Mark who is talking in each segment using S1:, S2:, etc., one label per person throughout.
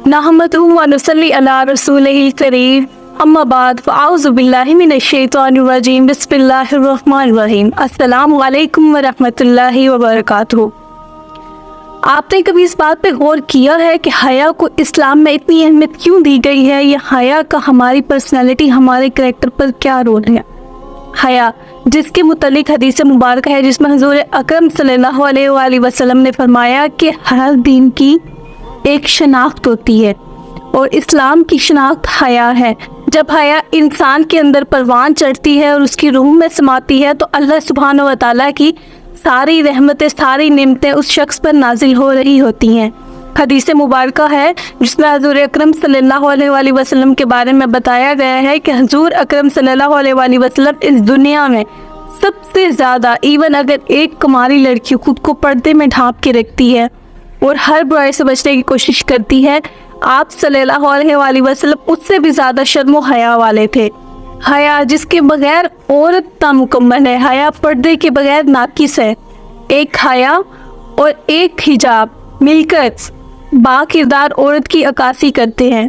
S1: नहमदुहु व नुसल्ली अला रसूलिहिल करीम अम्मा बाद फ़अऊज़ु बिल्लाहि मिनश शैतानिर रजीम बिस्मिल्लाहिर रहमानिर रहीम अस्सलामु अलैकुम व रहमतुल्लाहि व बरकातुहू। आपने कभी इस बात पे गौर किया है कि हया को इस्लाम में इतनी अहमियत क्यों दी गई है, या हया का हमारी पर्सनैलिटी, हमारे करैक्टर पर क्या रोल है? हया जिसके मुतल्लिक हदीस मुबारक है जिसमें हुज़ूर अकरम सल्लल्लाहु अलैहि वसल्लम ने फरमाया कि हर दिन की एक शनाख्त होती है और इस्लाम की शनाख्त हया है। जब हया इंसान के अंदर परवान चढ़ती है और उसकी रूह में समाती है तो अल्लाह सुब्हानहू व तआला की सारी रहमतें, सारी नेमतें उस शख्स पर नाजिल हो रही होती हैं। हदीस मुबारक है जिसमें हुज़ूर अकरम सल्लल्लाहु अलैहि वसल्लम के बारे में बताया गया है कि हुज़ूर अकरम सल्लल्लाहु अलैहि वसल्लम इस दुनिया में सबसे ज़्यादा, इवन अगर एक कुमारी लड़की खुद को पर्दे में ढांप के रखती है और हर बुराई से बचने की कोशिश करती है, आप सल्लल्लाहु अलैहि वसल्लम उससे भी ज़्यादा शर्म व हया वाले थे। हया जिसके बगैर औरत नामुकम्मल है, हया पर्दे के बगैर नाकिस है। एक हया और एक हिजाब मिलकर बाकिरदार औरत की अक्कासी करते हैं।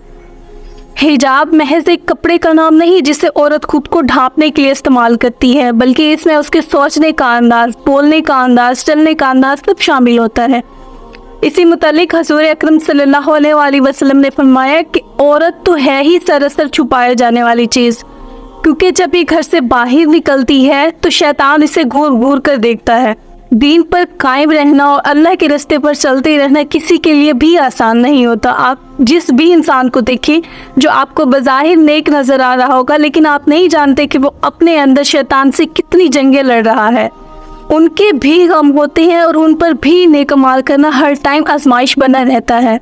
S1: हिजाब महज एक कपड़े का नाम नहीं जिसे औरत खुद को ढांपने के लिए इस्तेमाल करती है, बल्कि इसमें उसके सोचने का अंदाज, बोलने का अंदाज, चलने का अंदाज सब शामिल होता है। इसी मुतालिक हुज़ूर अकरम सल्लल्लाहु अलैहि वसल्लम ने फरमाया कि औरत तो है ही सरासर छुपाए जाने वाली चीज़, क्योंकि जब ये घर से बाहर निकलती है तो शैतान इसे घूर घूर कर देखता है। दीन पर कायम रहना और अल्लाह के रास्ते पर चलते रहना किसी के लिए भी आसान नहीं होता। आप जिस भी इंसान को देखें जो आपको बज़ाहिर नेक नज़र आ रहा होगा, लेकिन आप नहीं जानते कि वो अपने अंदर शैतान से कितनी जंगें लड़ रहा है। उनके भी गम होते हैं और उन पर भी नेक अमाल करना हर टाइम आजमाइश बना रहता है।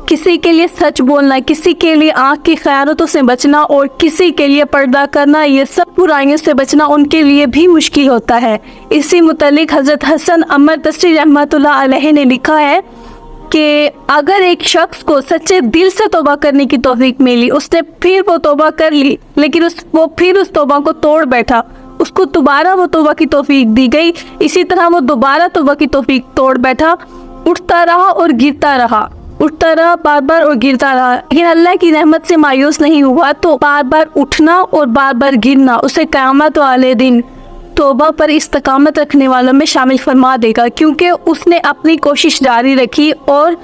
S1: किसी के लिए सच बोलना, किसी के लिए आँख की खयानतों से बचना और किसी के लिए पर्दा करना, ये सब बुराइयों से बचना उनके लिए भी मुश्किल होता है। इसी मुतालिक हज़रत हसन अमर तसरी रहमतुल्लाह अलैहि ने लिखा है कि अगर एक शख्स को सच्चे दिल से तौबा करने की तौफीक मिली, उसने फिर वो तौबा कर ली, लेकिन वो फिर उस तौबा को तोड़ बैठा, उसको दोबारा वो तौबा की तौफीक दी गई, इसी तरह वो दोबारा तौबा की तौफीक तोड़ बैठा, उठता रहा और गिरता रहा, उठता रहा बार बार और गिरता रहा, लेकिन अल्लाह की रहमत से मायूस नहीं हुआ, तो बार बार उठना और बार बार गिरना उसे क़यामत वाले दिन तौबा पर इस्तकामत रखने वालों में शामिल फरमा देगा, क्योंकि उसने अपनी कोशिश जारी रखी और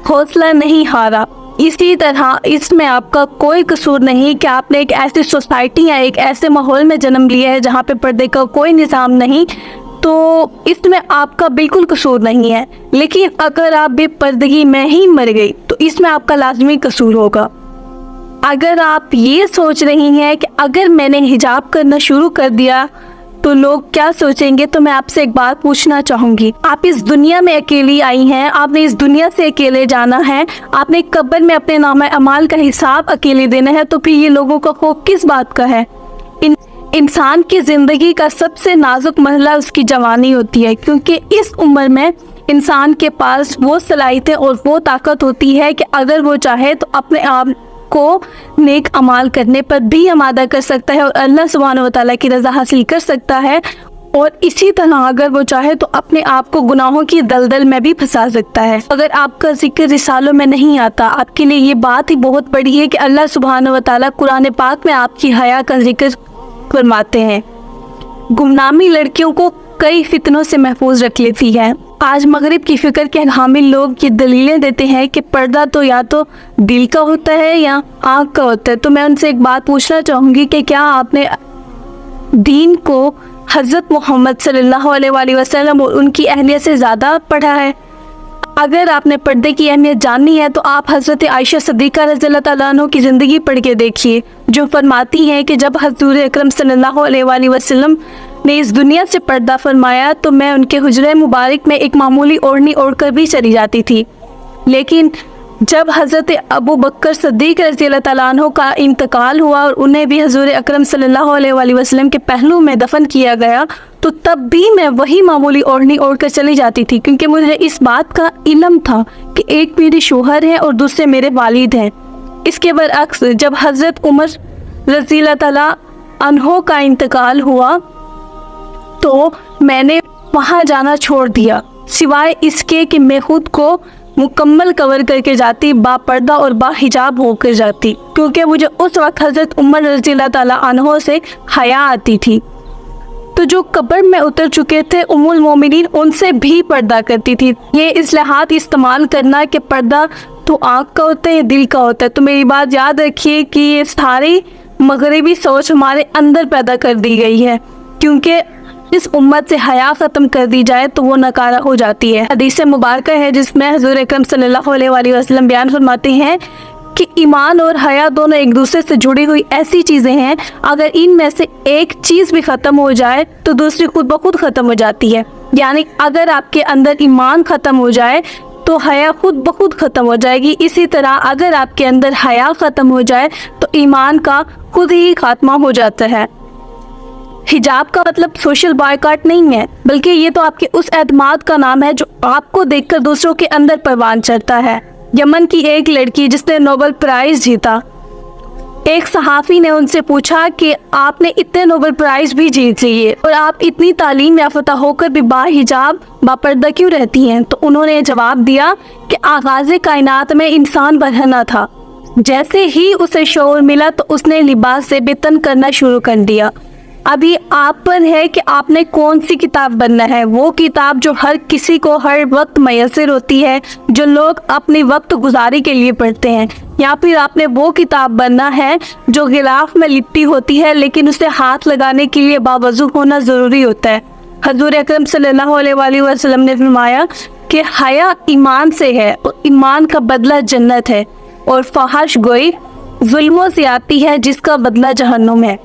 S1: हौसला नहीं हारा। इसी तरह इसमें आपका कोई कसूर नहीं कि आपने एक ऐसी सोसाइटी या एक ऐसे माहौल में जन्म लिया है जहाँ पे पर्दे का कोई निज़ाम नहीं, तो इसमें आपका बिल्कुल कसूर नहीं है। लेकिन अगर आप बेपर्दगी में ही मर गई तो इसमें आपका लाजमी कसूर होगा। अगर आप ये सोच रही हैं कि अगर मैंने हिजाब करना शुरू कर दिया तो लोग क्या सोचेंगे, तो मैं आपसे एक बात पूछना चाहूँगी। आप इस दुनिया में अकेली आई हैं, आपने इस दुनिया से अकेले जाना है, आपने कब्र में अपने नामा अमाल का हिसाब अकेले देना है, तो फिर ये लोगों का खौफ किस बात का है? इंसान की ज़िंदगी का सबसे नाजुक मरहला उसकी जवानी होती है, क्योंकि इस उम्र में इंसान के पास वो सलाहियतें और वो ताकत होती है कि अगर वो चाहे तो अपने आप को नेक अमाल करने पर भी आमादा कर सकता है और अल्लाह सुब्हानहू व तआला की रज़ा हासिल कर सकता है, और इसी तरह अगर वो चाहे तो अपने आप को गुनाहों की दलदल में भी फंसा सकता है। अगर आपका जिक्र रिसालों में नहीं आता, आपके लिए ये बात ही बहुत बड़ी है कि अल्लाह सुब्हानहू व तआला कुरान पाक में आपकी हया का जिक्र फरमाते हैं। गुमनामी लड़कियों को कई फितनों से महफूज रख लेती है। आज मगरिब की फिक्र के हामिल लोग ये दलीलें देते हैं कि पर्दा तो या तो दिल का होता है या आँख का होता है। तो मैं उनसे एक बात पूछना चाहूँगी कि क्या आपने दीन को हज़रत मोहम्मद सल्लल्लाहु अलैहि वसल्लम और उनकी अहलियत से ज़्यादा पढ़ा है? अगर आपने पर्दे की अहमियत जाननी है तो आप हज़रत आयशा सिद्दीक़ा रज़ियल्लाहु तआला अन्हा की ज़िंदगी पढ़ के देखिए, जो फरमाती हैं कि जब हुज़ूर अकरम सल्लल्लाहु अलैहि वसल्लम ने इस दुनिया से पर्दा फरमाया तो मैं उनके हुजरे मुबारक में एक मामूली ओढ़नी ओढ़कर भी चली जाती थी, लेकिन जब हज़रत अबू बकर सिद्दीक़ रज़ियल्लाहु तआला अन्हु का इंतकाल हुआ और उन्हें भी हुज़ूर अकरम सल्लल्लाहु अलैहि वसल्लम के पहलू में दफन किया गया, तो तब भी मैं वही मामूली ओढ़नी ओढ़कर चली जाती थी, क्योंकि मुझे इस बात का इल्म था कि एक मेरे शोहर हैं और दूसरे मेरे वालिद हैं। इसके बरअक्स जब हज़रत उमर रज़ियल्लाहु तआला अन्हु का इंतकाल हुआ तो मैंने वहाँ जाना छोड़ दिया, सिवाय इसके कि मैं खुद को مکمل کور کر کے جاتی، با پردہ اور با حجاب ہو کر جاتی، کیونکہ مجھے اس وقت حضرت عمر رضی اللہ تعالیٰ عنہ سے حیا آتی تھی۔ تو جو قبر میں اتر چکے تھے ام المومنین، ان سے بھی پردہ کرتی تھی۔ یہ اصطلاحات استعمال کرنا کہ پردہ تو آنکھ کا ہوتا ہے، دل کا ہوتا ہے، تو میری بات یاد رکھیے کہ یہ ساری مغربی سوچ ہمارے اندر پیدا کر دی گئی ہے، کیونکہ اس امت سے حیا ختم کر دی جائے تو وہ نکارہ ہو جاتی ہے۔ حدیث مبارکہ ہے جس میں حضور اکرم صلی اللہ علیہ وآلہ وسلم بیان فرماتے ہیں کہ ایمان اور حیا دونوں ایک دوسرے سے جڑی ہوئی ایسی چیزیں ہیں، اگر ان میں سے ایک چیز بھی ختم ہو جائے تو دوسری خود بخود ختم ہو جاتی ہے۔ یعنی اگر آپ کے اندر ایمان ختم ہو جائے تو حیا خود بخود ختم ہو جائے گی، اسی طرح اگر آپ کے اندر حیا ختم ہو جائے تو ایمان کا خود ہی خاتمہ ہو جاتا ہے۔ حجاب کا مطلب سوشل بائیکاٹ نہیں ہے، بلکہ یہ تو آپ کے اس اعتماد کا نام ہے جو آپ کو دیکھ کر دوسروں کے اندر پروان چڑھتا ہے۔ یمن کی ایک لڑکی جس نے نوبل پرائز جیتا، ایک صحافی نے ان سے پوچھا کہ آپ نے اتنے نوبل پرائز بھی جیت لیے اور آپ اتنی تعلیم یافتہ ہو کر بھی با حجاب با پردہ کیوں رہتی ہیں؟ تو انہوں نے جواب دیا کہ آغاز کائنات میں انسان برہنہ تھا، جیسے ہی اسے شعور ملا تو اس نے لباس سے بے تن کرنا شروع کر دیا۔ ابھی آپ پر ہے کہ آپ نے کون سی کتاب بننا ہے، وہ کتاب جو ہر کسی کو ہر وقت میسر ہوتی ہے، جو لوگ اپنی وقت گزاری کے لیے پڑھتے ہیں، یا پھر آپ نے وہ کتاب بننا ہے جو غلاف میں لپٹی ہوتی ہے لیکن اسے ہاتھ لگانے کے لیے باوضو ہونا ضروری ہوتا ہے۔ حضور اکرم صلی اللہ علیہ وآلہ وسلم نے فرمایا کہ حیا ایمان سے ہے اور ایمان کا بدلہ جنت ہے، اور فحش گوئی ظلموں سے آتی ہے جس کا بدلہ جہنم ہے۔